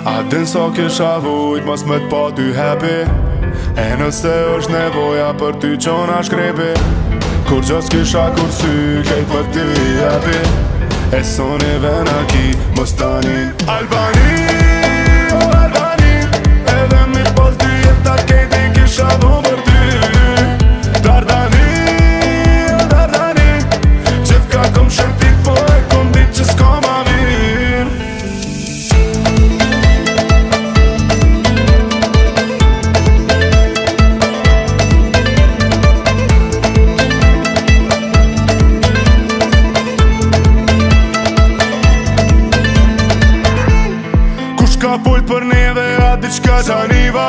A din sa kisha vujt mos me t'pa ty happy. E nëse është nevoja për ty qona shkrepi, kur gjos kisha kur sy kejt për ty happy. E soni vena ki mos tani Albani, o Albani, edhe mi pos dy jeta kejt i kisha dhu për ty. Dardani, o Dardani, qef ka kom shërpik po e kom dit që s'ka ma mirë. Ka folë për neve, a diqka gjaniva,